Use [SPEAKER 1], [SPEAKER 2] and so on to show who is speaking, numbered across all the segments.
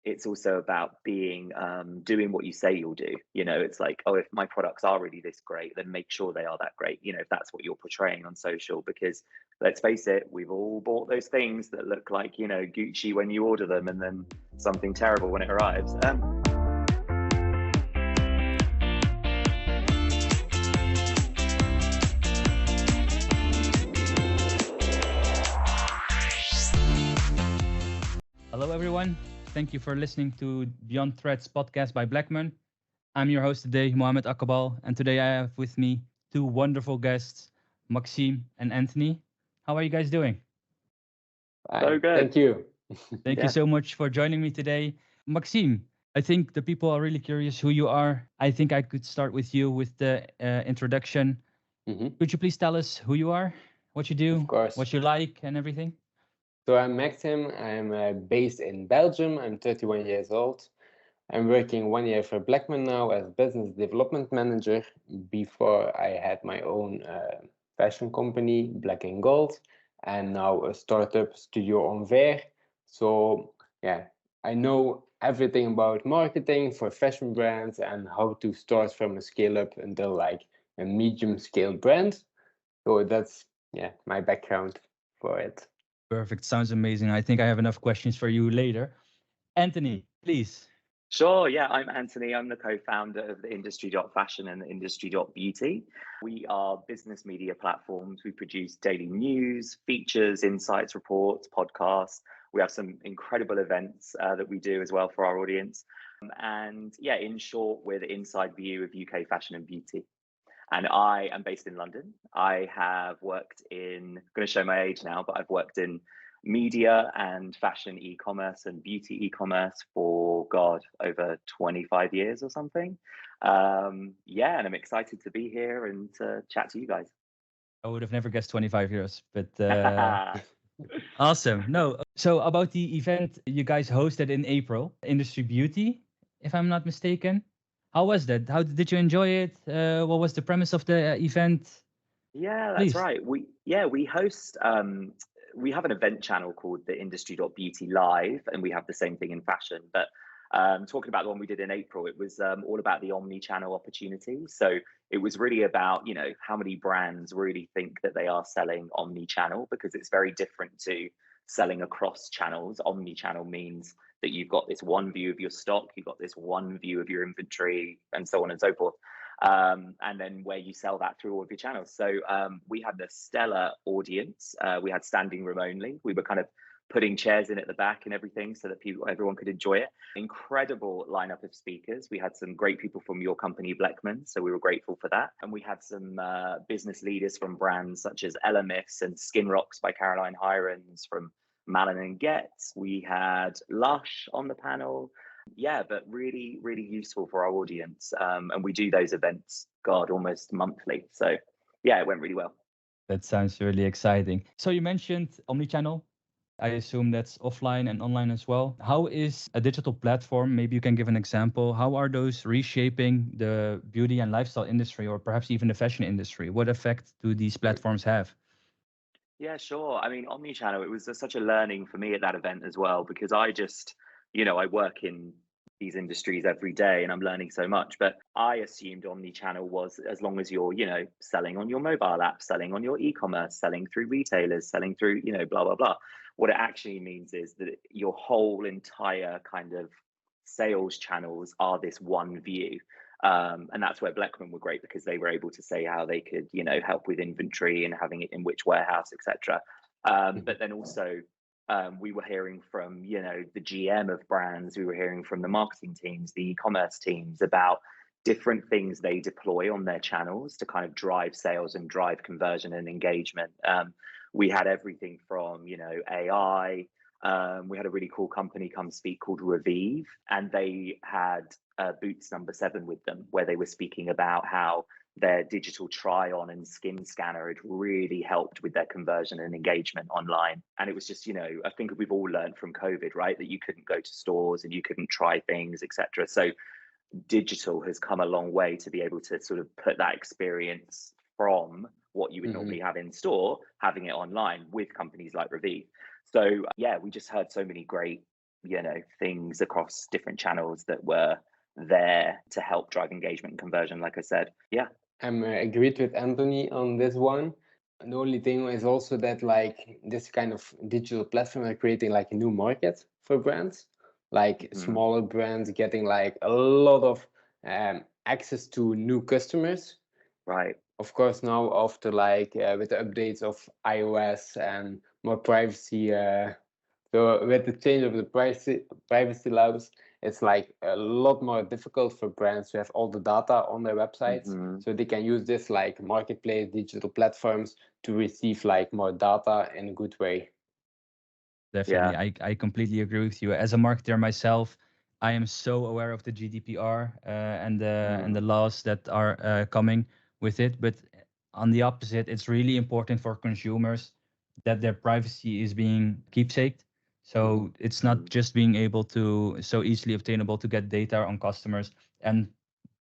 [SPEAKER 1] it's also about being doing what you say you'll do. It's like, oh, if my products are really this great, then make sure they are that great. If that's what you're portraying on social, because let's face it, we've all bought those things that look like Gucci when you order them, and then something terrible when it arrives.
[SPEAKER 2] Hello, everyone. Thank you for listening to Beyond Threats podcast by Bleckmann. I'm your host today, Mohamed Akabbal, and today I have with me two wonderful guests, Maxim and Antony. How are you guys doing?
[SPEAKER 1] So
[SPEAKER 3] Fine.
[SPEAKER 1] good.
[SPEAKER 3] Thank you.
[SPEAKER 2] Thank you so much for joining me today. Maxim, I think the people are really curious who you are. I think I could start with you with the introduction.
[SPEAKER 3] Mhm.
[SPEAKER 2] Could you please tell us who you are, what you
[SPEAKER 3] Of
[SPEAKER 2] do,
[SPEAKER 3] course.
[SPEAKER 2] what you like, and everything?
[SPEAKER 3] So I'm Maxim. I'm based in Belgium. I'm 31 years old. I'm working 1 year for Bleckmann now as business development manager. Before I had my own fashion company, Black and Gold, and now a startup Studio Envers. So yeah, I know everything about marketing for fashion brands and how to start from a scale up until like a medium scale brand. So that's my background for it.
[SPEAKER 2] Perfect. Sounds amazing. I think I have enough questions for you later. Anthony, please.
[SPEAKER 1] Sure. Yeah, I'm Antony. I'm the co-founder of the Industry.Fashion and the Industry.Beauty. We are business media platforms. We produce daily news, features, insights, reports, podcasts. We have some incredible events that we do as well for our audience. And yeah, in short, we're the inside view of UK fashion and beauty. And I am based in London. I have worked in, I'm going to show my age now, but I've worked in media and fashion e-commerce and beauty e-commerce for over 25 years or something. Yeah, and I'm excited to be here and to chat to you guys.
[SPEAKER 2] I would have never guessed 25 years, but awesome. No, so about the event you guys hosted in April, Industry Beauty, if I'm not mistaken. How was that? How did you enjoy it? What was the premise of the event?
[SPEAKER 1] Yeah, that's
[SPEAKER 2] Please.
[SPEAKER 1] right. We host we have an event channel called the Industry.Beauty Live, and we have the same thing in fashion. But talking about the one we did in April, it was all about the omni-channel opportunity. So it was really about, how many brands really think that they are selling omni-channel, because it's very different to selling across channels. Omni-channel means that you've got this one view of your stock, you've got this one view of your inventory, and so on and so forth. And then where you sell that through all of your channels. So we had a stellar audience. We had standing room only. We were kind of putting chairs in at the back and everything so that everyone could enjoy it. Incredible lineup of speakers. We had some great people from your company, Bleckmann, so we were grateful for that. And we had some business leaders from brands such as Elemis and Skin Rocks by Caroline Hirons, from Malin and Getz. We had Lush on the panel. Yeah, but really, really useful for our audience. And we do those events, almost monthly. So yeah, it went really well.
[SPEAKER 2] That sounds really exciting. So you mentioned omnichannel. I assume that's offline and online as well. How is a digital platform, maybe you can give an example, how are those reshaping the beauty and lifestyle industry, or perhaps even the fashion industry? What effect do these platforms have?
[SPEAKER 1] Yeah, sure. I mean, omnichannel, it was such a learning for me at that event as well, because I just, I work in these industries every day and I'm learning so much. But I assumed omnichannel was as long as you're, selling on your mobile app, selling on your e-commerce, selling through retailers, selling through, blah, blah, blah. What it actually means is that your whole entire kind of sales channels are this one view. And that's where Bleckmann were great, because they were able to say how they could, help with inventory and having it in which warehouse, etc. But then also we were hearing from, the GM of brands, we were hearing from the marketing teams, the e-commerce teams, about different things they deploy on their channels to kind of drive sales and drive conversion and engagement. We had everything from, AI. We had a really cool company come speak called Revive, and they had Boots #7 with them, where they were speaking about how their digital try-on and skin scanner had really helped with their conversion and engagement online. And it was just, I think we've all learned from COVID, right, that you couldn't go to stores and you couldn't try things, etc. So digital has come a long way to be able to sort of put that experience from what you would normally have in store, having it online with companies like Revive. So yeah, we just heard so many great things across different channels that were there to help drive engagement and conversion, like I said. Yeah.
[SPEAKER 3] I'm agreed with Anthony on this one. And the only thing is also that like this kind of digital platform are creating like a new market for brands, like smaller brands getting like a lot of access to new customers.
[SPEAKER 1] Right.
[SPEAKER 3] Of course, now after like with the updates of iOS and more privacy, so with the change of the privacy laws, it's like a lot more difficult for brands to have all the data on their websites. So they can use this like marketplace, digital platforms to receive like more data in a good way.
[SPEAKER 2] Definitely. I completely agree with you. As a marketer myself, I am so aware of the GDPR and the laws that are coming with it. But on the opposite, it's really important for consumers that their privacy is being keepsaked. So it's not just being able to so easily obtainable to get data on customers and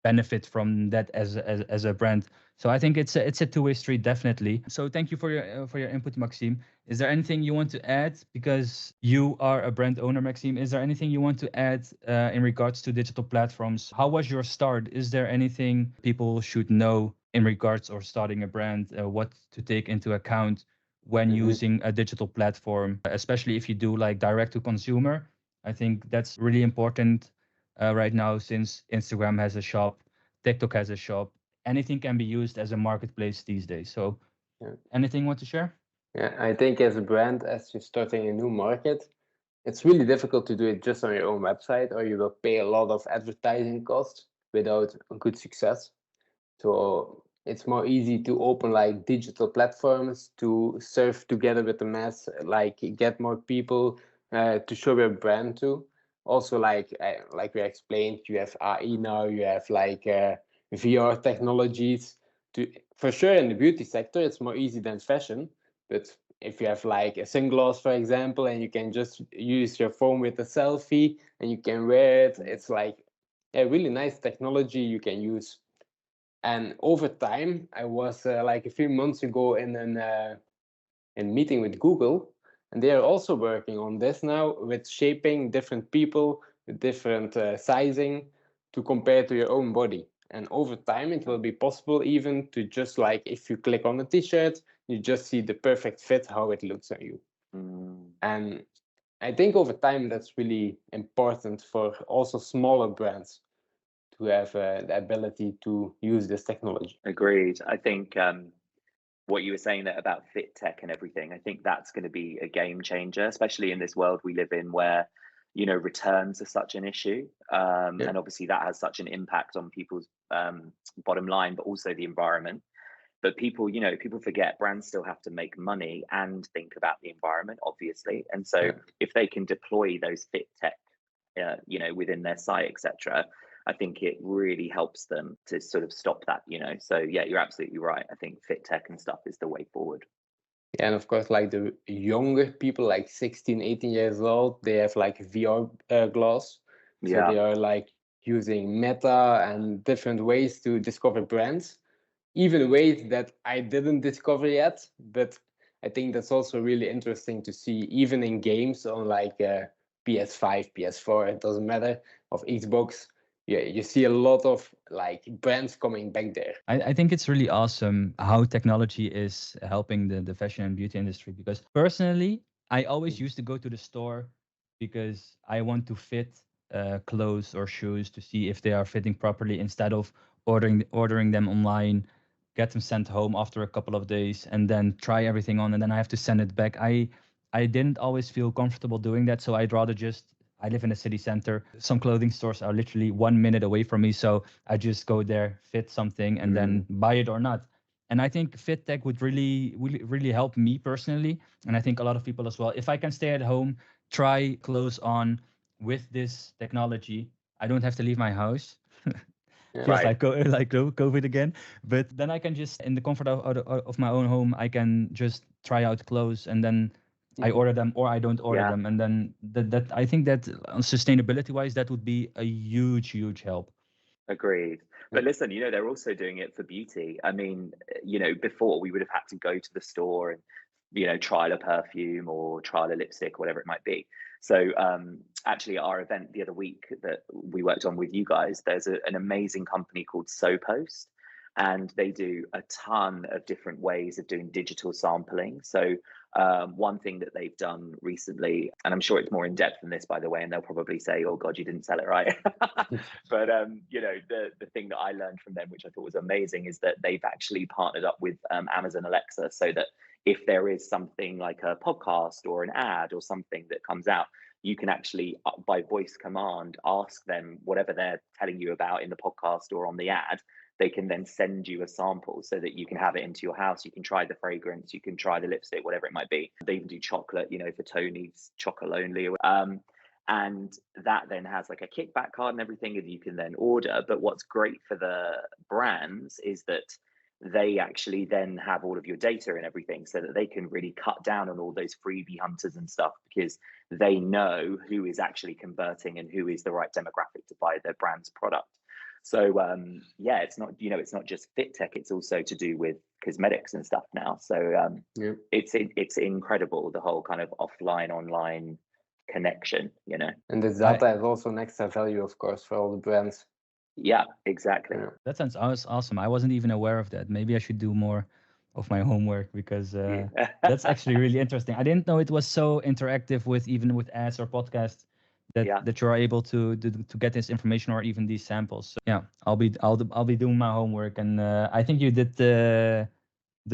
[SPEAKER 2] benefit from that as a brand. So I think it's a two-way street, definitely. So thank you for your input, Maxime. Is there anything you want to add, because you are a brand owner, Maxime? Is there anything you want to add in regards to digital platforms? How was your start? Is there anything people should know in regards or starting a brand? What to take into account when using a digital platform, especially if you do like direct to consumer? I think that's really important right now, since Instagram has a shop, TikTok has a shop. Anything can be used as a marketplace these days. So anything you want to share?
[SPEAKER 3] Yeah, I think as a brand, as you're starting a new market, it's really difficult to do it just on your own website, or you will pay a lot of advertising costs without a good success. So it's more easy to open like digital platforms to serve together with the mass, like get more people to show your brand to. Also, like we explained, you have AI now, you have like VR technologies. For sure, in the beauty sector, it's more easy than fashion. But if you have like a sunglass, for example, and you can just use your phone with a selfie and you can wear it, it's like a really nice technology you can use. And over time, I was like a few months ago in a meeting with Google, and they are also working on this now with shaping different people with different sizing to compare to your own body. And over time, it will be possible even to just like if you click on a t-shirt, you just see the perfect fit, how it looks on you. And I think over time, that's really important for also smaller brands to have the ability to use this technology.
[SPEAKER 1] Agreed. I think what you were saying there about fit tech and everything, I think that's going to be a game changer, especially in this world we live in where, returns are such an issue. And obviously that has such an impact on people's bottom line, but also the environment. But people forget brands still have to make money and think about the environment, obviously. And so if they can deploy those fit tech, within their site, etc., I think it really helps them to sort of stop that, So yeah, you're absolutely right. I think fit tech and stuff is the way forward.
[SPEAKER 3] Yeah, and of course, like the younger people, like 16, 18 years old, they have like VR glass. So they are like using Meta and different ways to discover brands, even ways that I didn't discover yet. But I think that's also really interesting to see, even in games on like PS5, PS4, it doesn't matter, of Xbox. Yeah, you see a lot of like brands coming back there.
[SPEAKER 2] I think it's really awesome how technology is helping the fashion and beauty industry, because personally, I always used to go to the store because I want to fit clothes or shoes to see if they are fitting properly, instead of ordering them online, get them sent home after a couple of days, and then try everything on, and then I have to send it back. I didn't always feel comfortable doing that, so I'd rather just, I live in a city center. Some clothing stores are literally 1 minute away from me. So I just go there, fit something, and then buy it or not. And I think fit tech would really help me personally. And I think a lot of people as well. If I can stay at home, try clothes on with this technology, I don't have to leave my house. Feels like COVID again. But then I can just, in the comfort of my own home, I can just try out clothes, and then I order them or I don't order them. And then that I think that sustainability wise, that would be a huge help.
[SPEAKER 1] Agreed. But listen, they're also doing it for beauty. I mean, before we would have had to go to the store and, trial a perfume or trial a lipstick, whatever it might be. So actually, at our event the other week that we worked on with you guys, there's an amazing company called SoPost, and they do a ton of different ways of doing digital sampling. So one thing that they've done recently, and I'm sure it's more in depth than this, by the way, and they'll probably say, "Oh God, you didn't sell it right." But the thing that I learned from them, which I thought was amazing, is that they've actually partnered up with Amazon Alexa, so that if there is something like a podcast or an ad or something that comes out, you can actually, by voice command, ask them whatever they're telling you about in the podcast or on the ad. They can then send you a sample so that you can have it into your house. You can try the fragrance, you can try the lipstick, whatever it might be. They even do chocolate, for Tony's chocolate only. And that then has like a kickback card and everything that you can then order. But what's great for the brands is that they actually then have all of your data and everything, so that they can really cut down on all those freebie hunters and stuff, because they know who is actually converting and who is the right demographic to buy their brand's product. So it's not it's not just fit tech; it's also to do with cosmetics and stuff now. So it's incredible, the whole kind of offline online connection.
[SPEAKER 3] And the data is also an extra value, of course, for all the brands.
[SPEAKER 1] Yeah, exactly.
[SPEAKER 3] Yeah.
[SPEAKER 2] That sounds awesome. I wasn't even aware of that. Maybe I should do more of my homework, because that's actually really interesting. I didn't know it was so interactive with ads or podcasts that you're able to get this information or even these samples. So yeah, I'll be doing my homework, and I think you did the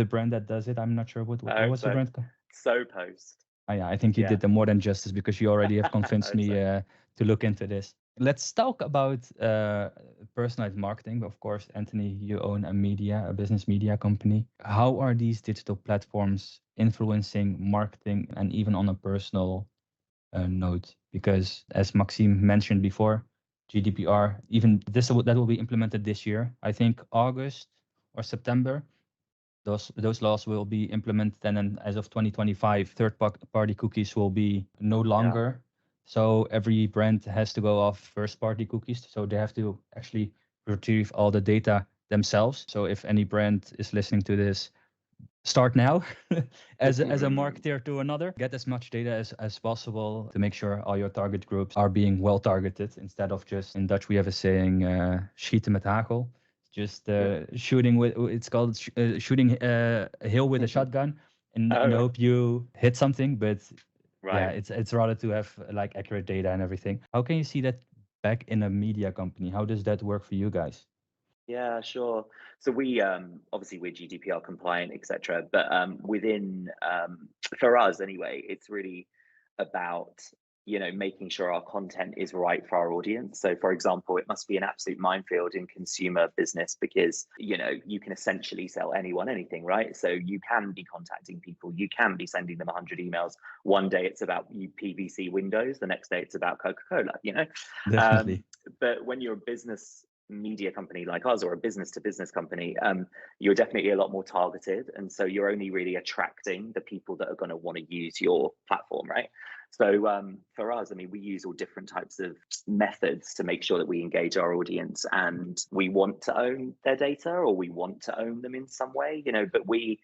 [SPEAKER 2] brand that does it. I'm not sure what was the brand called.
[SPEAKER 1] SoPost.
[SPEAKER 2] Yeah, I think you did them more than justice, because you already have convinced me to look into this. Let's talk about personalized marketing. Of course, Antony, you own a business media company. How are these digital platforms influencing marketing, and even on a personal note? Because as Maxim mentioned before, GDPR, even that will be implemented this year. I think August or September. Those laws will be implemented, and then as of 2025, third-party cookies will be no longer. Yeah. So every brand has to go off first-party cookies. So they have to actually retrieve all the data themselves. So if any brand is listening to this, start now as a marketer to another. Get as much data as possible to make sure all your target groups are being well targeted, instead of just, in Dutch we have a saying, schieten met hagel. Just shooting with, it's called shooting a hill with a shotgun, and hope you hit something. But it's rather to have like accurate data and everything. How can you see that back in a media company? How does that work for you guys?
[SPEAKER 1] Yeah, sure. So we obviously we're GDPR compliant, etc. But within for us anyway, it's really about making sure our content is right for our audience. So for example, it must be an absolute minefield in consumer business, because you can essentially sell anyone anything, right? So you can be contacting people, you can be sending them 100 emails. One day it's about PVC windows, the next day it's about Coca-Cola,
[SPEAKER 2] Definitely.
[SPEAKER 1] But when you're a business media company like us, or a business to business company, you're definitely a lot more targeted, and so you're only really attracting the people that are going to want to use your platform, right? So for us, I mean, we use all different types of methods to make sure that we engage our audience, and we want to own their data, or we want to own them in some way, but we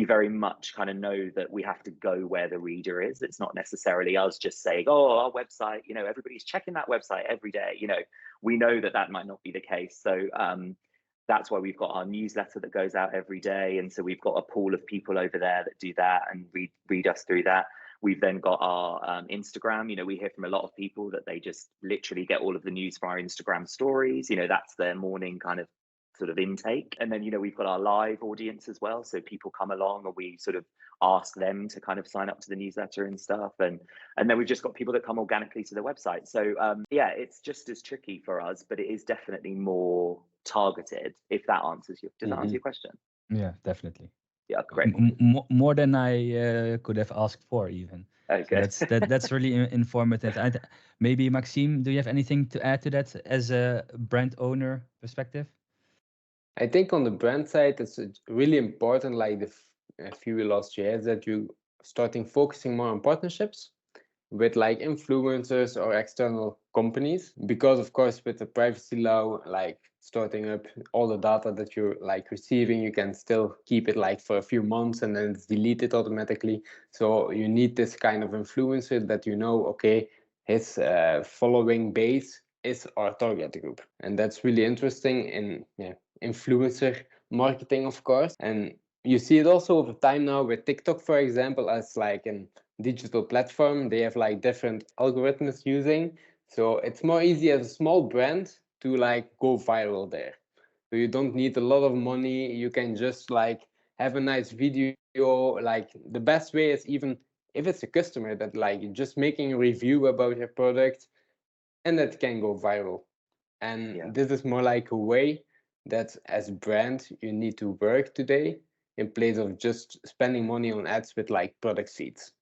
[SPEAKER 1] very much kind of know that we have to go where the reader is. It's not necessarily us just saying, oh, our website, everybody's checking that website every day. We know that might not be the case. So that's why we've got our newsletter that goes out every day. And so we've got a pool of people over there that do that and read us through that. We've then got our Instagram. We hear from a lot of people that they just literally get all of the news from our Instagram stories. That's their morning kind of sort of intake. And then we've got our live audience as well, so people come along and we sort of ask them to kind of sign up to the newsletter and stuff, and then we've just got people that come organically to the website. So it's just as tricky for us, but it is definitely more targeted, if that answers your answer your question.
[SPEAKER 2] Yeah, definitely.
[SPEAKER 1] Yeah, great.
[SPEAKER 2] More than I could have asked for, even.
[SPEAKER 1] Okay.
[SPEAKER 2] So that's really informative. And maybe Maxime, do you have anything to add to that as a brand owner perspective?
[SPEAKER 3] I think on the brand side, it's really important, like a few last years, that you starting focusing more on partnerships with like influencers or external companies, because of course with the privacy law, like starting up all the data that you're like receiving, you can still keep it like for a few months and then it's deleted automatically. So you need this kind of influencer that okay, his following base is our target group. And that's really interesting in influencer marketing, of course. And you see it also over time now with TikTok, for example, as like a digital platform. They have like different algorithms using. So it's more easy as a small brand to like go viral there. So you don't need a lot of money. You can just like have a nice video. Like the best way is, even if it's a customer that like just making a review about your product, and that can go viral. And this is more like a way that as a brand you need to work today, in place of just spending money on ads with like product feeds.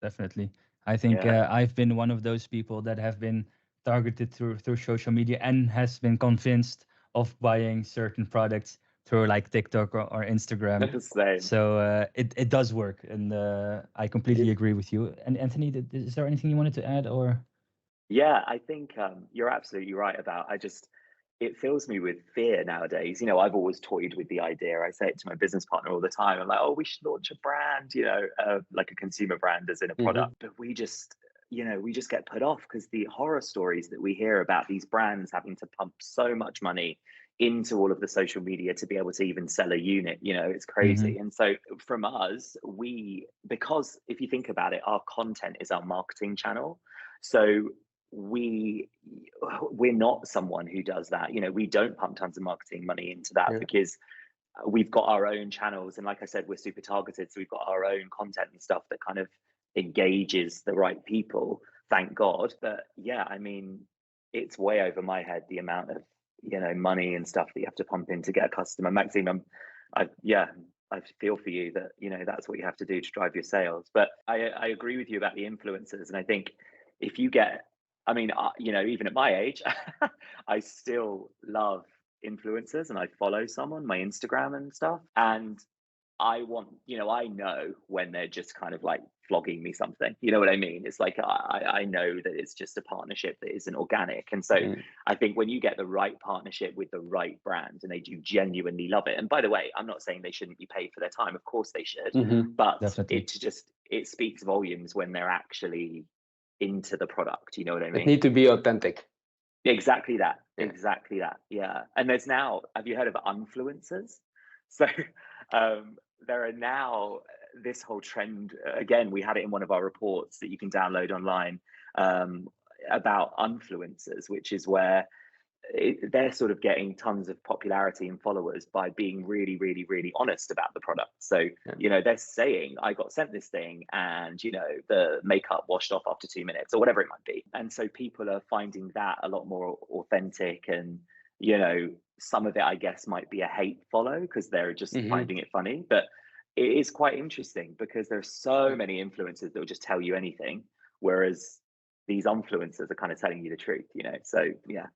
[SPEAKER 2] Definitely. I think I've been one of those people that have been targeted through social media and has been convinced of buying certain products through like TikTok or Instagram.
[SPEAKER 1] Same.
[SPEAKER 2] So it does work, and I completely agree with you. And Anthony, is there anything you wanted to add, or?
[SPEAKER 1] Yeah, I think you're absolutely right about. It fills me with fear nowadays. You know, I've always toyed with the idea. I say it to my business partner all the time. I'm like, oh, we should launch a brand, you know, like a consumer brand as in a product. But we just get put off because the horror stories that we hear about these brands having to pump so much money into all of the social media to be able to even sell a unit, you know, it's crazy. And so from us, because if you think about it, our content is our marketing channel. So we're not someone who does that. You know, we don't pump tons of marketing money into that because we've got our own channels. And like I said, we're super targeted. So we've got our own content and stuff that kind of engages the right people, thank God. But yeah, I mean, it's way over my head, the amount of, you know, money and stuff that you have to pump in to get a customer. Maxim, I feel for you that, you know, that's what you have to do to drive your sales. But I agree with you about the influencers. And I think if you get, I mean, you know, even at my age, I still love influencers and I follow some on my Instagram and stuff. And I want, you know, I know when they're just kind of like flogging me something, you know what I mean? It's like, I know that it's just a partnership that isn't organic. And so I think when you get the right partnership with the right brand and they do genuinely love it. And by the way, I'm not saying they shouldn't be paid for their time. Of course they should, but it speaks volumes when they're actually into the product. You know what I mean?
[SPEAKER 3] It need to be authentic.
[SPEAKER 1] Exactly that. Exactly that. Yeah. And there's now, have you heard of influencers? So there are now this whole trend. Again, we had it in one of our reports that you can download online about influencers, which is where they're sort of getting tons of popularity and followers by being really, really, really honest about the product. So, you know, they're saying, I got sent this thing and, you know, the makeup washed off after 2 minutes or whatever it might be. And so people are finding that a lot more authentic. And, you know, some of it, I guess, might be a hate follow because they're just finding it funny. But it is quite interesting because there's so many influencers that will just tell you anything, whereas these influencers are kind of telling you the truth, you know? So, yeah.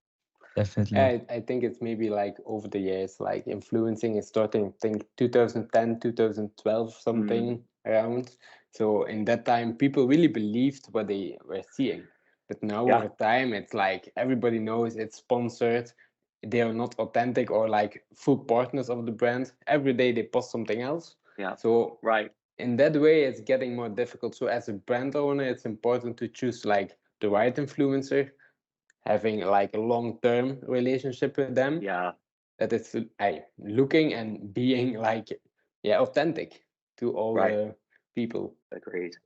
[SPEAKER 2] Definitely.
[SPEAKER 3] I think it's maybe like over the years, like influencing is starting, I think 2010, 2012, something around. So in that time, people really believed what they were seeing. But now over time, it's like everybody knows it's sponsored. They are not authentic or like full partners of the brand. Every day they post something else.
[SPEAKER 1] Yeah.
[SPEAKER 3] So in that way, it's getting more difficult. So as a brand owner, it's important to choose like the right influencer, having like a long-term relationship with them.
[SPEAKER 1] Yeah.
[SPEAKER 3] That it's looking and being like, authentic to all the people.
[SPEAKER 1] Agreed.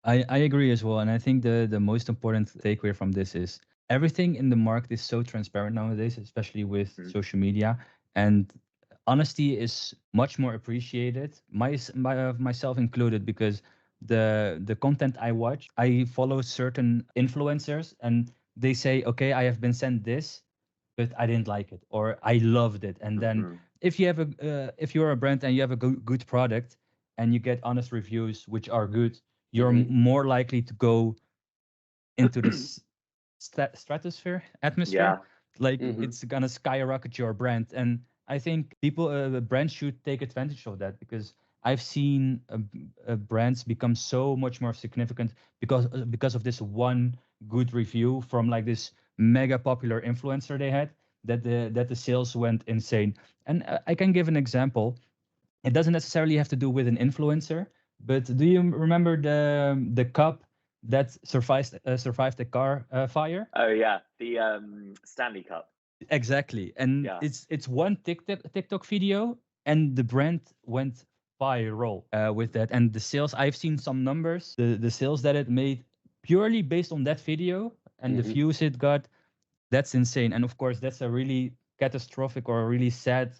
[SPEAKER 2] I agree as well. And I think the most important takeaway from this is everything in the market is so transparent nowadays, especially with social media. And honesty is much more appreciated, myself included, because the content I watch, I follow certain influencers and they say, okay, I have been sent this, but I didn't like it or I loved it. And then if you're a brand and you have a good product and you get honest reviews which are good, you're more likely to go into this stratosphere atmosphere. Like it's gonna skyrocket your brand. And I think brands should take advantage of that, because I've seen brands become so much more significant because of this one good review from like this mega popular influencer they had, that the sales went insane. And I can give an example. It doesn't necessarily have to do with an influencer, but do you remember the cup that survived the car fire.
[SPEAKER 1] Oh yeah, the Stanley Cup.
[SPEAKER 2] Exactly, and
[SPEAKER 1] Yeah.
[SPEAKER 2] it's one TikTok video, and the brand went viral with that. And the sales, I've seen some numbers, the sales that it made purely based on that video and the views it got. That's insane. And of course, that's a really catastrophic or a really sad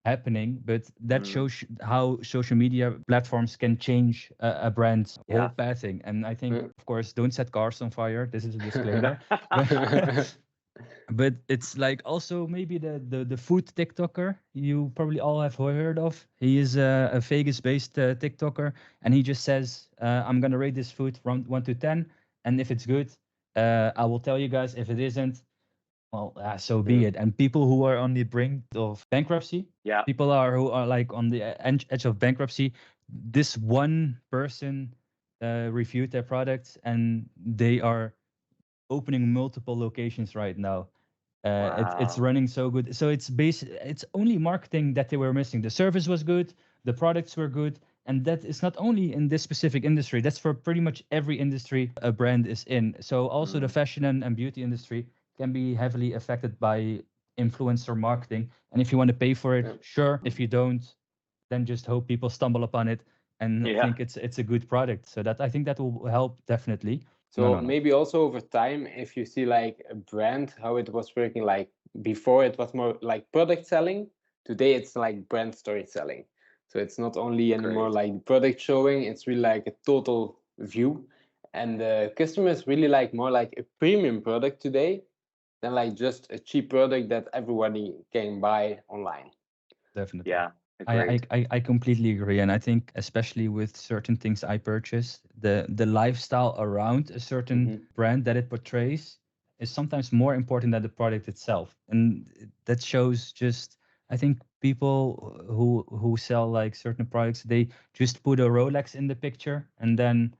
[SPEAKER 2] happening, but that shows how social media platforms can change a brand's whole pathing. And I think, of course, don't set cars on fire. This is a disclaimer. But it's like also maybe the food TikToker you probably all have heard of. He is a Vegas-based TikToker, and he just says, "I'm gonna rate this food from 1 to 10, and if it's good, I will tell you guys. If it isn't, well, so be it." And people who are on the brink of bankruptcy, people who are like on the edge of bankruptcy, this one person reviewed their products, and they are opening multiple locations right now. It's running so good. So it's only marketing that they were missing. The service was good, the products were good, and that is not only in this specific industry. That's for pretty much every industry a brand is in. So also the fashion and beauty industry can be heavily affected by influencer marketing. And if you want to pay for it, sure. If you don't, then just hope people stumble upon it and think it's a good product. So that I think that will help definitely.
[SPEAKER 3] So maybe also over time, if you see like a brand, how it was working, like before it was more like product selling, today it's like brand storytelling. So it's not only anymore like product showing, it's really like a total view. And the customers really like more like a premium product today than like just a cheap product that everybody can buy online.
[SPEAKER 2] Definitely.
[SPEAKER 1] Yeah.
[SPEAKER 2] I completely agree. And I think especially with certain things I purchase, the lifestyle around a certain brand that it portrays is sometimes more important than the product itself. And that shows just, I think people who sell like certain products, they just put a Rolex in the picture and then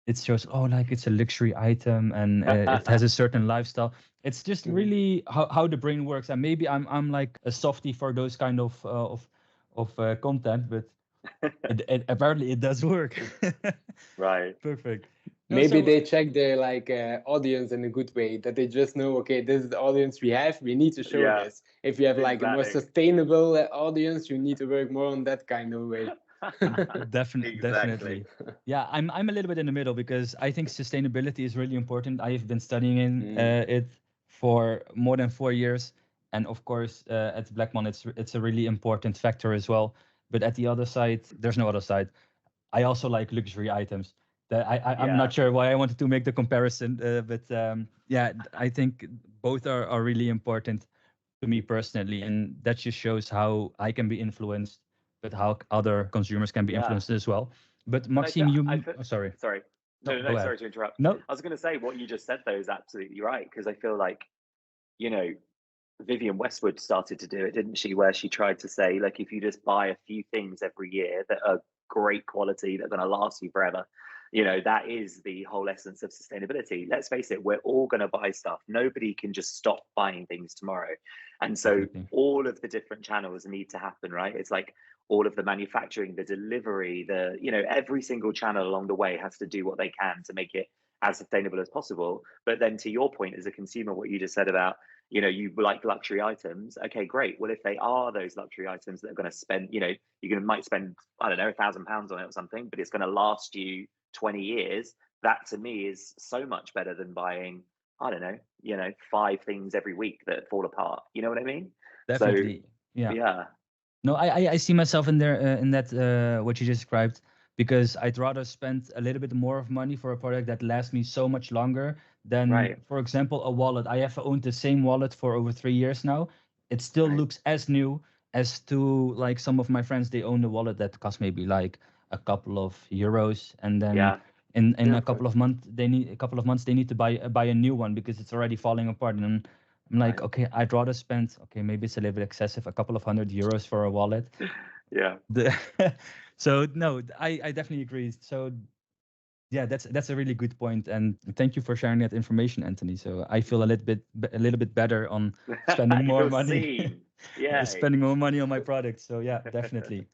[SPEAKER 2] it shows, oh, like it's a luxury item and it has a certain lifestyle. It's just really how the brain works. And maybe I'm like a softie for those kind of content, but apparently it does work.
[SPEAKER 1] Right.
[SPEAKER 2] Perfect.
[SPEAKER 3] Maybe they check their like audience in a good way, that they just know, okay, this is the audience we have, we need to show this. If you have like a more sustainable audience, you need to work more on that kind of way.
[SPEAKER 2] Definitely. Yeah, I'm a little bit in the middle because I think sustainability is really important. I have been studying it for more than 4 years, and of course at Bleckmann it's a really important factor as well. But at the other side, there's no other side. I also like luxury items. I'm not sure why I wanted to make the comparison, but yeah, I think both are really important to me personally, and that just shows how I can be influenced, but how other consumers can be influenced as well. But Maxim, sorry.
[SPEAKER 1] No, sorry to interrupt.
[SPEAKER 2] No,
[SPEAKER 1] I was going to say what you just said though is absolutely right, because I feel like, you know, Vivienne Westwood started to do it, didn't she? Where she tried to say, like, if you just buy a few things every year that are great quality, that are going to last you forever, you know, that is the whole essence of sustainability. Let's face it, we're all going to buy stuff. Nobody can just stop buying things tomorrow. And so all of the different channels need to happen, right? It's like all of the manufacturing, the delivery, every single channel along the way has to do what they can to make it as sustainable as possible. But then to your point as a consumer, what you just said about, you like luxury items. Okay, great. Well, if they are those luxury items that are going to spend, might spend, I don't know, £1,000 on it or something, but it's going to last you 20 years. That to me is so much better than buying, I don't know, 5 things every week that fall apart. You know what I mean?
[SPEAKER 2] Definitely.
[SPEAKER 1] So, yeah.
[SPEAKER 2] No, I see myself in there in that what you just described, because I'd rather spend a little bit more of money for a product that lasts me so much longer than, for example, a wallet. I have owned the same wallet for over 3 years now. It still looks as new as to like some of my friends. They own a wallet that costs maybe like a couple of euros, and then in a couple of months they need to buy a new one because it's already falling apart. And I'm like, okay, I'd rather spend, maybe it's a little bit excessive, a couple of €100 for a wallet.
[SPEAKER 1] Yeah.
[SPEAKER 2] So no, I definitely agree. So yeah, that's a really good point, and thank you for sharing that information, Antony. So I feel a little bit better on spending more money.
[SPEAKER 1] Yeah,
[SPEAKER 2] spending more money on my products. So yeah, definitely.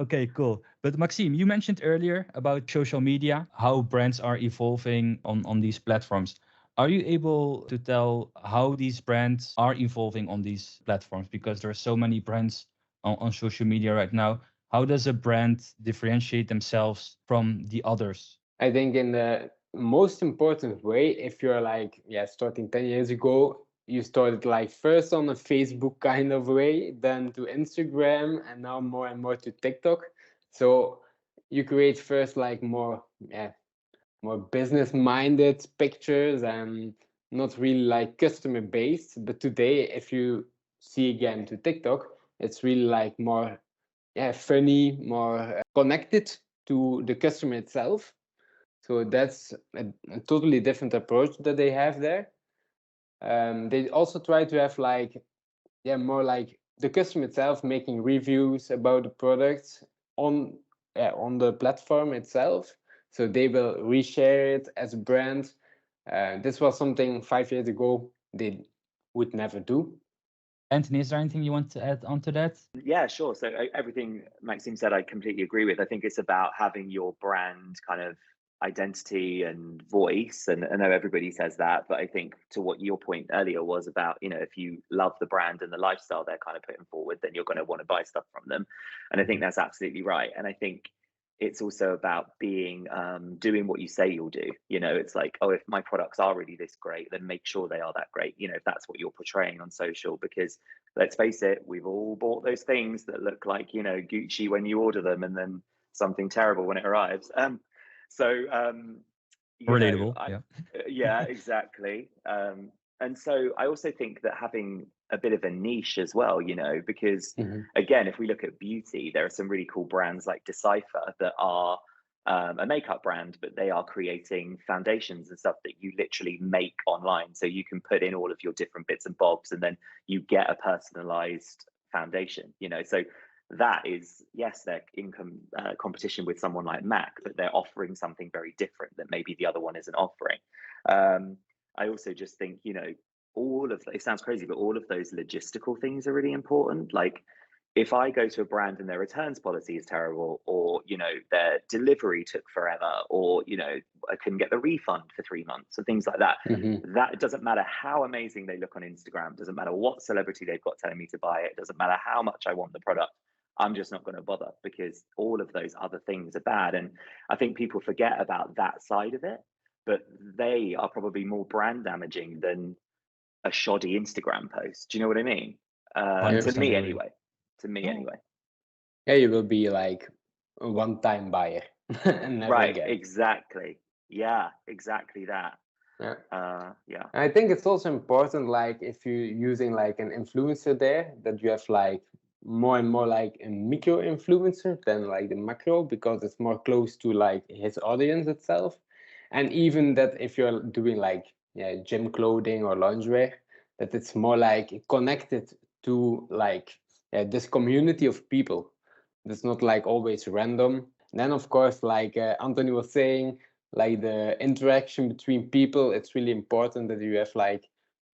[SPEAKER 2] Okay, cool. But Maxime, you mentioned earlier about social media, how brands are evolving on these platforms. Are you able to tell how these brands are evolving on these platforms? Because there are so many brands on social media right now. How does a brand differentiate themselves from the others?
[SPEAKER 3] I think in the most important way, if you're like, yeah, starting 10 years ago, you started like first on a Facebook kind of way, then to Instagram, and now more and more to TikTok. So you create first like more, yeah, more business minded pictures and not really like customer based. But today, if you see again to TikTok, it's really like more, yeah, funny, more connected to the customer itself. So that's a totally different approach that they have there. They also try to have like, yeah, more like the customer itself making reviews about the products on on the platform itself. So they will reshare it as a brand. This was something 5 years ago they would never do.
[SPEAKER 2] Anthony, is there anything you want to add on to that?
[SPEAKER 1] Yeah, sure. So everything Maxime said, I completely agree with. I think it's about having your brand kind of identity and voice. And I know everybody says that, but I think to what your point earlier was about, if you love the brand and the lifestyle they're kind of putting forward, then you're going to want to buy stuff from them. And I think that's absolutely right. And I think it's also about being doing what you say you'll do. It's like, oh, if my products are really this great, then make sure they are that great, if that's what you're portraying on social. Because let's face it, we've all bought those things that look like, Gucci when you order them, and then something terrible when it arrives.
[SPEAKER 2] Relatable, yeah.
[SPEAKER 1] Yeah, exactly. And so I also think that having a bit of a niche as well, because again, if we look at beauty, there are some really cool brands like Decipher that are a makeup brand, but they are creating foundations and stuff that you literally make online. So you can put in all of your different bits and bobs, and then you get a personalized foundation, So that is, yes, they're in competition with someone like MAC, but they're offering something very different that maybe the other one isn't offering. I also just think, all of it sounds crazy, but all of those logistical things are really important. Like, if I go to a brand and their returns policy is terrible, or their delivery took forever, or I couldn't get the refund for 3 months, and things like that, that it doesn't matter how amazing they look on Instagram, doesn't matter what celebrity they've got telling me to buy it, doesn't matter how much I want the product, I'm just not going to bother, because all of those other things are bad. And I think people forget about that side of it, but they are probably more brand damaging than a shoddy Instagram post. Do you know what I mean? To me, anyway. To me, anyway.
[SPEAKER 3] Yeah, you will be like a one-time buyer. And never
[SPEAKER 1] right,
[SPEAKER 3] again.
[SPEAKER 1] Exactly. Yeah, exactly that.
[SPEAKER 3] Yeah. I think it's also important, like if you're using like an influencer there, that you have like more and more like a micro influencer than like the macro, because it's more close to like his audience itself. And even that if you're doing like gym clothing or lingerie, that it's more like connected to like this community of people. It's not like always random. And then of course, like Anthony was saying, like the interaction between people, it's really important that you have like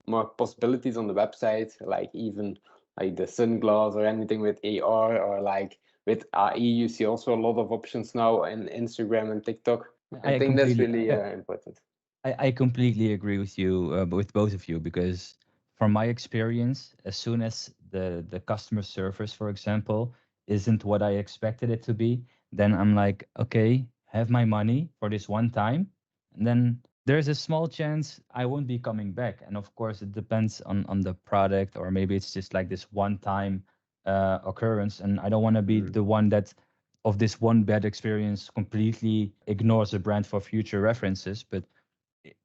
[SPEAKER 3] more possibilities on the website, like even like the sunglass or anything with AR, or like with AI. You see also a lot of options now in Instagram and TikTok. I think that's really important.
[SPEAKER 2] I completely agree with you, with both of you, because from my experience, as soon as the customer service, for example, isn't what I expected it to be, then I'm like, okay, have my money for this one time, and then there's a small chance I won't be coming back. And of course, it depends on the product, or maybe it's just like this one time occurrence, and I don't want to be the one that of this one bad experience completely ignores the brand for future references. But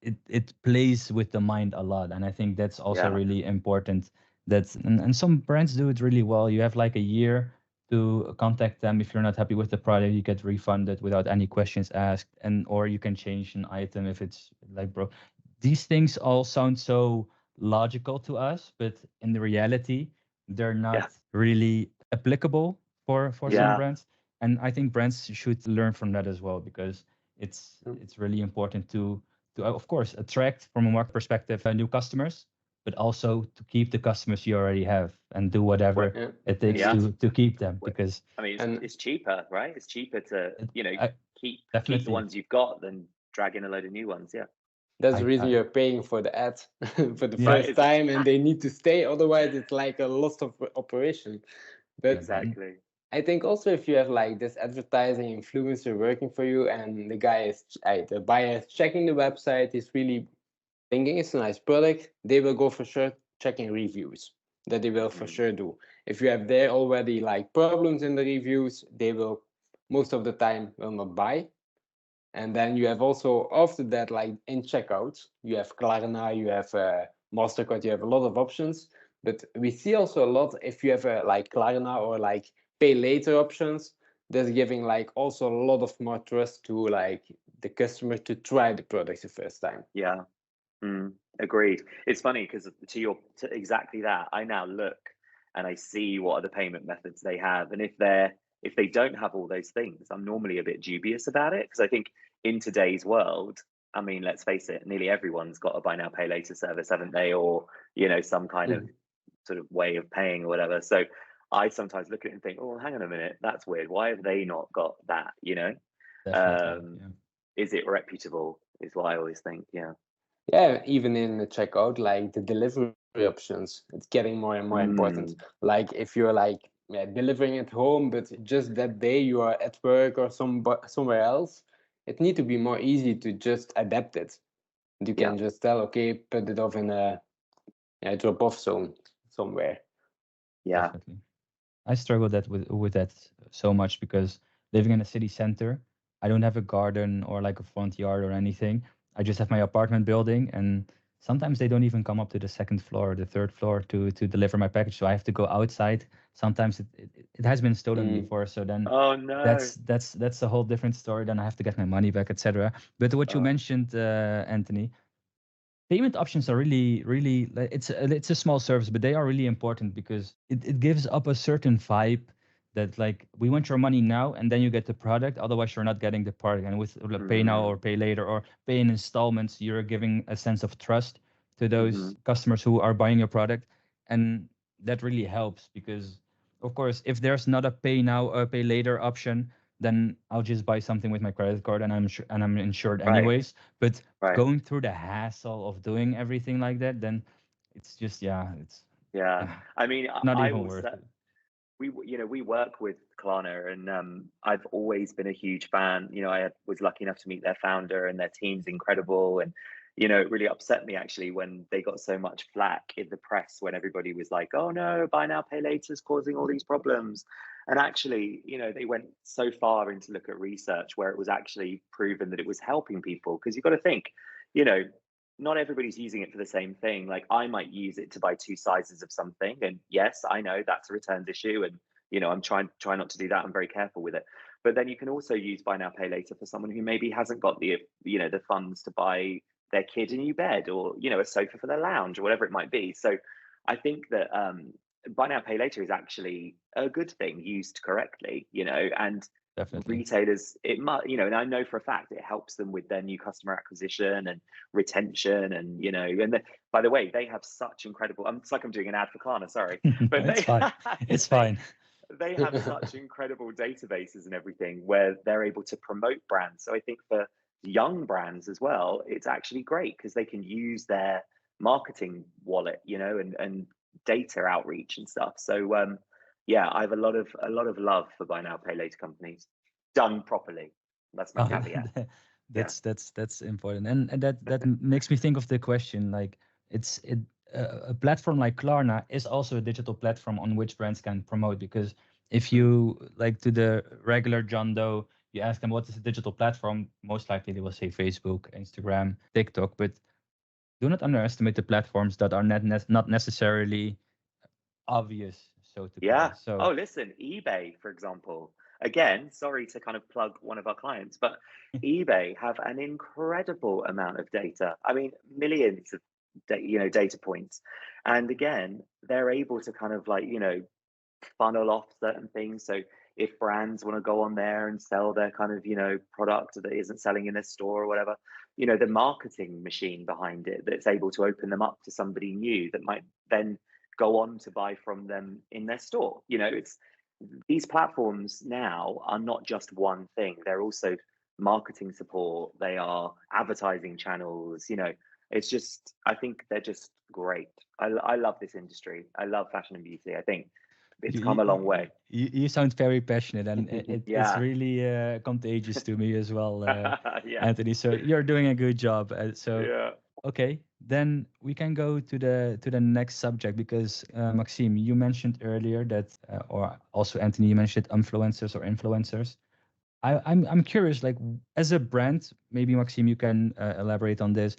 [SPEAKER 2] it plays with the mind a lot, and I think that's also really important. And some brands do it really well. You have like a year to contact them. If you're not happy with the product, you get refunded without any questions asked, and or you can change an item if it's like broke. These things all sound so logical to us, but in the reality they're not really applicable for some brands. And I think brands should learn from that as well, because it's really important to of course attract, from a market perspective, new customers, but also to keep the customers you already have and do whatever
[SPEAKER 3] Yeah.
[SPEAKER 2] it takes
[SPEAKER 1] Yeah.
[SPEAKER 2] to keep them, because
[SPEAKER 1] I mean,
[SPEAKER 3] And
[SPEAKER 1] it's cheaper, right? It's cheaper to, keep the
[SPEAKER 2] definitely
[SPEAKER 1] ones you've got than drag in a load of new ones. Yeah.
[SPEAKER 3] that's the
[SPEAKER 2] I,
[SPEAKER 3] reason
[SPEAKER 2] I
[SPEAKER 3] you're paying for the ad for the
[SPEAKER 2] Yeah.
[SPEAKER 1] Right.
[SPEAKER 3] first time, and they need to stay. Otherwise, it's like a loss of operation. But
[SPEAKER 1] Exactly.
[SPEAKER 3] I think also if you have like this advertising influencer working for you, and the buyer is checking the website, he's really thinking it's a nice product, they will go for sure checking reviews. That they will for sure do. If you have there already like problems in the reviews, they will most of the time will not buy. And then you have also after that, like in checkout, you have Klarna, you have Mastercard, you have a lot of options. But we see also a lot if you have like Klarna or like pay later options, that's giving like also a lot of more trust to like the customer to try the product the first time.
[SPEAKER 1] Yeah. Agreed. It's funny because to exactly that, I now look and I see what are the payment methods they have, and if they don't have all those things, I'm normally a bit dubious about it, because I think in today's world, I mean, let's face it, nearly everyone's got a buy now pay later service, haven't they, or some kind of sort of way of paying or whatever. So I sometimes look at it and think, oh, hang on a minute, that's weird. Why have they not got that?
[SPEAKER 2] definitely, yeah.
[SPEAKER 1] Is it reputable? Is what I always think. Yeah.
[SPEAKER 3] Yeah, even in the checkout, like the delivery options, it's getting more and more important. Like if you're like delivering at home, but just that day you are at work or somewhere else, it need to be more easy to just adapt it. You can just tell, okay, put it off in a drop-off zone somewhere.
[SPEAKER 1] Yeah.
[SPEAKER 2] Definitely. I struggle with that so much, because living in a city center, I don't have a garden or like a front yard or anything. I just have my apartment building, and sometimes they don't even come up to the second floor or the third floor to deliver my package. So I have to go outside. Sometimes it has been stolen before, so then
[SPEAKER 1] Oh no.
[SPEAKER 2] that's a whole different story. Then I have to get my money back, etc. But what you mentioned, Anthony, payment options are really it's a small service, but they are really important, because it gives up a certain vibe that, like, we want your money now and then you get the product, otherwise you're not getting the product. And with pay now or pay later or pay in installments, you're giving a sense of trust to those customers who are buying your product. And that really helps, because of course, if there's not a pay now or pay later option, then I'll just buy something with my credit card, and I'm insured
[SPEAKER 1] Right.
[SPEAKER 2] anyways. But
[SPEAKER 1] Right.
[SPEAKER 2] going through the hassle of doing everything like that, then it's just it's
[SPEAKER 1] I mean,
[SPEAKER 2] not
[SPEAKER 1] I
[SPEAKER 2] even
[SPEAKER 1] will
[SPEAKER 2] worth
[SPEAKER 1] say,
[SPEAKER 2] it.
[SPEAKER 1] we work with Klarna, and I've always been a huge fan. I was lucky enough to meet their founder, and their team's incredible. And it really upset me actually when they got so much flack in the press, when everybody was like, "Oh no, buy now pay later is causing all these problems." And actually, they went so far into look at research where it was actually proven that it was helping people. Because you've got to think, you know, not everybody's using it for the same thing. Like, I might use it to buy two sizes of something, and yes, I know that's a returns issue, and I'm trying not to do that. I'm very careful with it. But then you can also use buy now pay later for someone who maybe hasn't got the funds to buy their kid a new bed, or a sofa for their lounge, or whatever it might be. So I think that buy now pay later is actually a good thing used correctly, and
[SPEAKER 2] Definitely.
[SPEAKER 1] retailers, it might, and I know for a fact it helps them with their new customer acquisition and retention, and by the way, they have such incredible, it's like I'm doing an ad for Klarna, sorry, but
[SPEAKER 2] It's fine. It's fine.
[SPEAKER 1] They have such incredible databases and everything where they're able to promote brands. So I think for young brands as well, it's actually great because they can use their marketing wallet, and data outreach and stuff. So yeah, I have a lot of love for buy now pay later companies done properly. That's my caveat.
[SPEAKER 2] That's important, and that makes me think of the question, like, a platform like Klarna is also a digital platform on which brands can promote, because if you, like, to the regular John Doe, you ask them what is a digital platform, most likely they will say Facebook, Instagram, TikTok. But do not underestimate the platforms that are not necessarily obvious, so to
[SPEAKER 1] Yeah.
[SPEAKER 2] call. So
[SPEAKER 1] Oh, listen, eBay, for example. Again, sorry to kind of plug one of our clients, but eBay have an incredible amount of data. I mean, millions of data points. And again, they're able to kind of like, funnel off certain things. So if brands want to go on there and sell their kind of, product that isn't selling in their store or whatever, the marketing machine behind it that's able to open them up to somebody new that might then go on to buy from them in their store. It's these platforms now are not just one thing. They're also marketing support. They are advertising channels. It's just, I think they're just great. I love this industry. I love fashion and beauty. I think it's come a long way.
[SPEAKER 2] You sound very passionate, and it's
[SPEAKER 1] Yeah.
[SPEAKER 2] really contagious to me as well,
[SPEAKER 1] Yeah.
[SPEAKER 2] Anthony. So you're doing a good job.
[SPEAKER 1] Yeah.
[SPEAKER 2] Okay, then we can go to the next subject, because Maxime, you mentioned earlier that, or also Anthony, you mentioned influencers. I'm curious, like, as a brand, maybe Maxime, you can elaborate on this.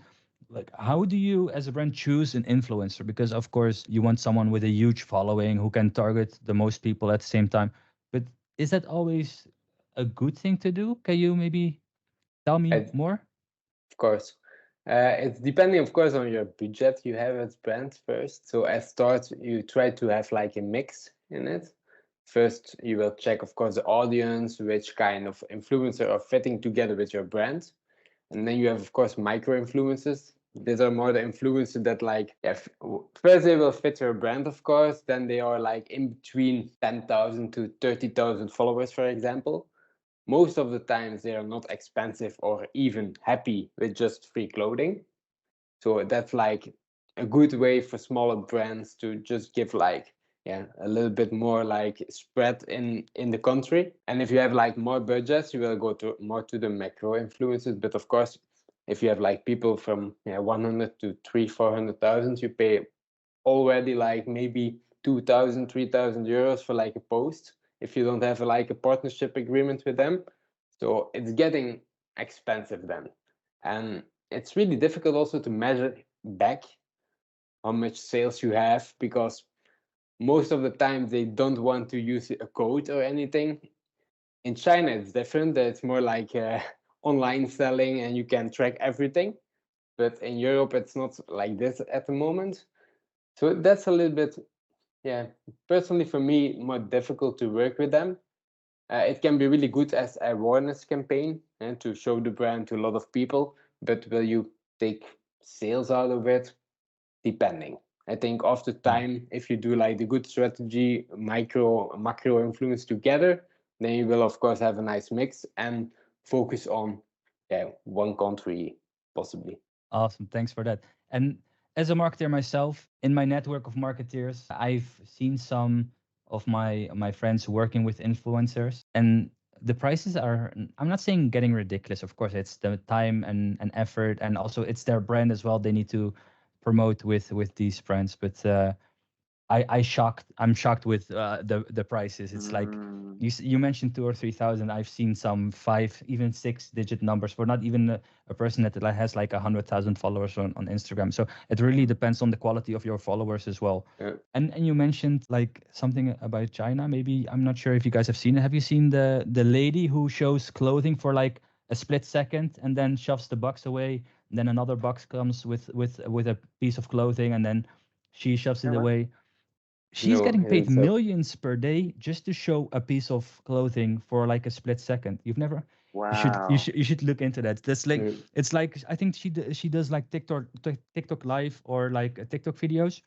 [SPEAKER 2] Like, how do you as a brand choose an influencer? Because of course you want someone with a huge following who can target the most people at the same time. But is that always a good thing to do? Can you maybe tell me more?
[SPEAKER 3] Of course. It's depending, of course, on your budget you have as brand first. So at start, you try to have like a mix in it. First, you will check, of course, the audience, which kind of influencer are fitting together with your brand. And then you have, of course, micro influencers. These are more the influencers that, like, first they will fit your brand, of course. Then they are like in between 10,000 to 30,000 followers, for example. Most of the times they are not expensive or even happy with just free clothing. So that's like a good way for smaller brands to just give like a little bit more like spread in the country. And if you have like more budgets, you will go to more to the macro influencers. But of course, if you have like people from 100 to 300,000-400,000, you pay already like maybe 2,000, 3,000 euros for like a post if you don't have like a partnership agreement with them. So it's getting expensive then. And it's really difficult also to measure back how much sales you have, because most of the time they don't want to use a code or anything. In China, it's different. It's more like online selling and you can track everything. But in Europe, it's not like this at the moment. So that's a little bit, personally for me, more difficult to work with them. It can be really good as an awareness campaign and to show the brand to a lot of people. But will you take sales out of it? Depending. I think after time, if you do like the good strategy, macro influence together, then you will of course have a nice mix and focus on one country possibly.
[SPEAKER 2] Awesome, thanks for that. And as a marketer myself, in my network of marketeers, I've seen some of my friends working with influencers, and the prices are, I'm not saying getting ridiculous. Of course, it's the time and effort, and also it's their brand as well. They need to promote with these brands. But I'm shocked with the prices. It's like you mentioned 2 or 3,000. I've seen some 5, even 6-digit numbers for not even a person that has like 100,000 followers on Instagram. So it really depends on the quality of your followers as well.
[SPEAKER 3] Yeah.
[SPEAKER 2] And you mentioned like something about China. Maybe, I'm not sure if you guys have seen it. Have you seen the lady who shows clothing for like a split second and then shoves the box away? And then another box comes with a piece of clothing, and then she shoves it away. She's getting paid millions per day just to show a piece of clothing for like a split second. You've never.
[SPEAKER 1] Wow.
[SPEAKER 2] You should look into that. That's like it's like, I think she does like TikTok live or like TikTok videos.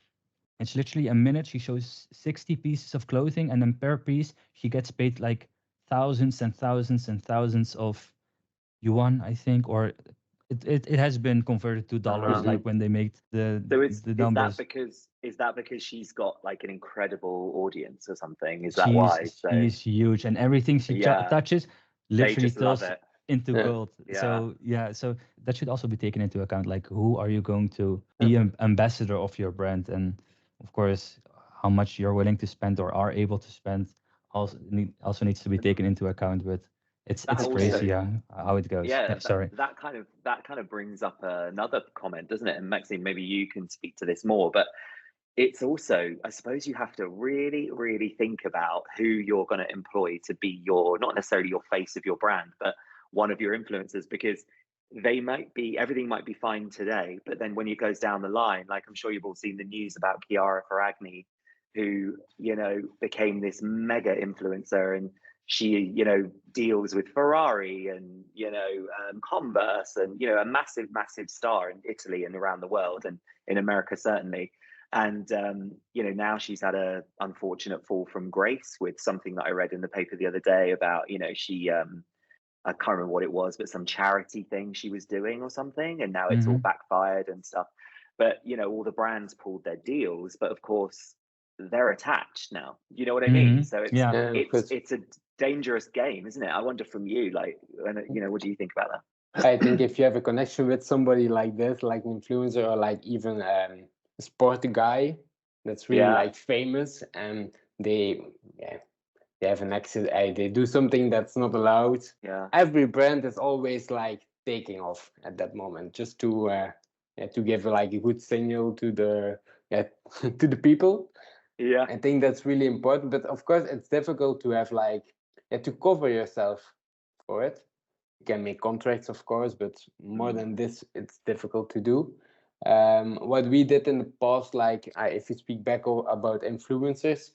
[SPEAKER 2] It's literally a minute. She shows 60 pieces of clothing, and then per piece she gets paid like thousands and thousands and thousands of yuan, I think, or it has been converted to dollars, like when they make the numbers.
[SPEAKER 1] Is that because she's got like an incredible audience or something? Is that why?
[SPEAKER 2] She's huge, and everything she touches literally turns into gold.
[SPEAKER 1] Yeah.
[SPEAKER 2] So that should also be taken into account. Like, who are you going to be an ambassador of your brand, and of course, how much you're willing to spend or are able to spend also needs to be taken into account. But it's crazy how it goes.
[SPEAKER 1] Yeah,
[SPEAKER 2] sorry.
[SPEAKER 1] That kind of brings up another comment, doesn't it? And Maxime, maybe you can speak to this more, but it's also, I suppose you have to really, really think about who you're going to employ to be not necessarily your face of your brand, but one of your influencers, because everything might be fine today, but then when it goes down the line, like I'm sure you've all seen the news about Chiara Ferragni, who, became this mega influencer, and she, deals with Ferrari and, Converse and, a massive, massive star in Italy and around the world and in America, certainly. And, now she's had a unfortunate fall from grace with something that I read in the paper the other day about, she, I can't remember what it was, but some charity thing she was doing or something. And now it's all backfired and stuff. But, all the brands pulled their deals, but of course they're attached now. You know what I mean? So it's a dangerous game, isn't it? I wonder from you, like, what do you think about that?
[SPEAKER 3] I think if you have a connection with somebody like this, like an influencer or like even a sport guy that's really like famous, and they have an accident, they do something that's not allowed.
[SPEAKER 1] Yeah.
[SPEAKER 3] Every brand is always like taking off at that moment, just to give like a good signal to the to the people.
[SPEAKER 1] Yeah.
[SPEAKER 3] I think that's really important, but of course it's difficult to have like to cover yourself for it. You can make contracts, of course, but more than this, it's difficult to do. What we did in the past, like if you speak back about influencers,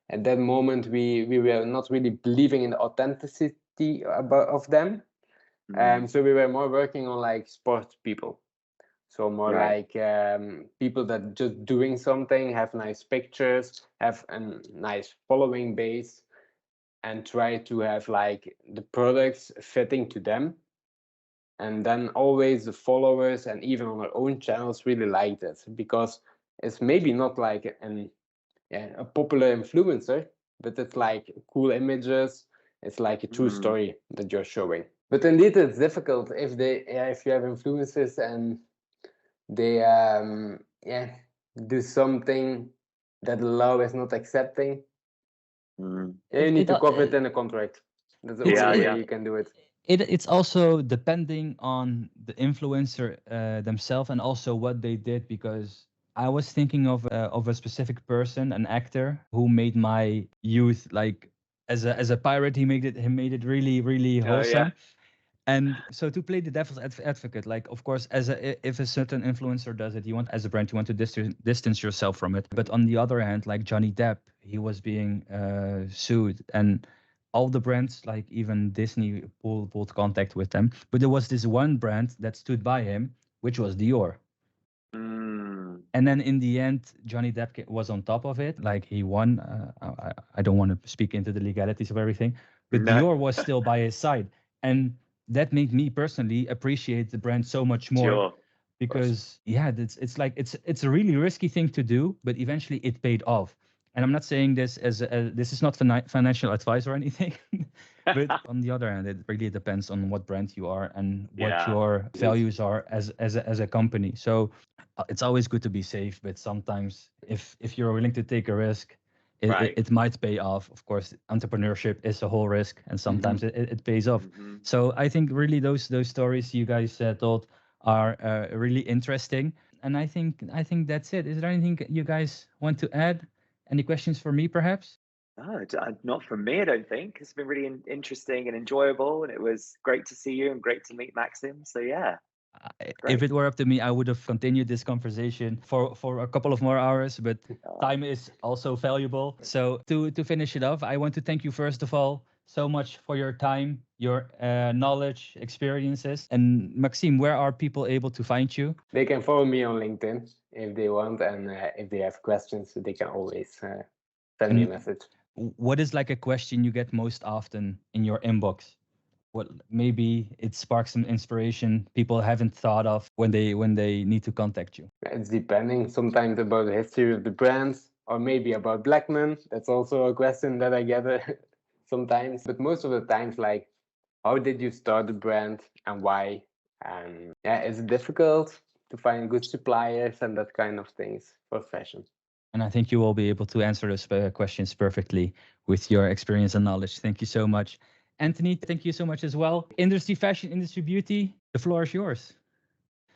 [SPEAKER 3] at that moment we were not really believing in the authenticity of them. So we were more working on like sports people. So more like people that just doing something, have nice pictures, have a nice following base, and try to have like the products fitting to them. And then always the followers and even on our own channels really liked it, because it's maybe not like a popular influencer, but it's like cool images. It's like a true story that you're showing. But indeed, it's difficult if you have influencers and they do something that the law is not accepting. You need to cover it in a contract. That's the only way you can do it.
[SPEAKER 2] It's also depending on the influencer themselves and also what they did, because I was thinking of a specific person, an actor who made my youth like as a pirate. He made it really, really wholesome. And so to play the devil's advocate, like, of course, if a certain influencer does it, as a brand, you want to distance yourself from it. But on the other hand, like Johnny Depp, he was being sued, and all the brands, like even Disney, pulled contact with them. But there was this one brand that stood by him, which was Dior. And then in the end, Johnny Depp was on top of it. Like he won. I don't want to speak into the legalities of everything, but Dior was still by his side. And that made me personally appreciate the brand so much more, because it's a really risky thing to do, but eventually it paid off. And I'm not saying this this is not financial advice or anything, but on the other hand, it really depends on what brand you are and what your values are as a company. So it's always good to be safe, but sometimes if you're willing to take a risk, it might pay off. Of course, entrepreneurship is a whole risk, and sometimes it pays off. So I think really those stories you guys told are really interesting. And I think that's it. Is there anything you guys want to add? Any questions for me, perhaps?
[SPEAKER 1] Not from me, I don't think. It's been really interesting and enjoyable, and it was great to see you and great to meet Maxim. So yeah.
[SPEAKER 2] If it were up to me, I would have continued this conversation for a couple of more hours, but time is also valuable. So to finish it off, I want to thank you first of all so much for your time, your knowledge, experiences. And Maxim, where are people able to find you?
[SPEAKER 3] They can follow me on LinkedIn if they want, and if they have questions, they can always send me a message.
[SPEAKER 2] What is like a question you get most often in your inbox? What maybe it sparks some inspiration people haven't thought of when they need to contact you?
[SPEAKER 3] It's depending sometimes about the history of the brands, or maybe about Bleckmann. That's also a question that I get sometimes. But most of the times, like, how did you start the brand and why? And it's difficult to find good suppliers and that kind of things for fashion.
[SPEAKER 2] And I think you will be able to answer those questions perfectly with your experience and knowledge. Thank you so much. Anthony, thank you so much as well. Industry fashion, industry beauty, the floor is yours.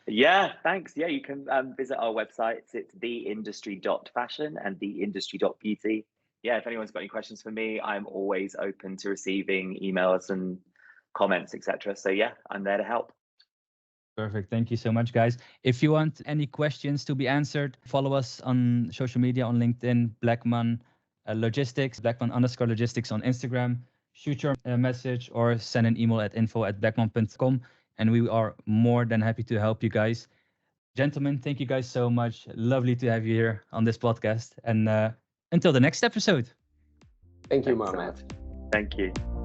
[SPEAKER 1] Yeah, thanks. Yeah, you can visit our websites. It's theindustry.fashion and theindustry.beauty. Yeah, if anyone's got any questions for me, I'm always open to receiving emails and comments, etc. So yeah, I'm there to help.
[SPEAKER 2] Perfect. Thank you so much, guys. If you want any questions to be answered, follow us on social media on LinkedIn, Bleckmann Logistics, Bleckmann _logistics on Instagram. shoot your message or send an email at info@bleckmann.com, and we are more than happy to help you guys. Gentlemen, thank you guys so much. Lovely to have you here on this podcast. And until the next episode.
[SPEAKER 3] Thank you,
[SPEAKER 1] Thanks so
[SPEAKER 3] Mohamed.
[SPEAKER 1] much. Thank you.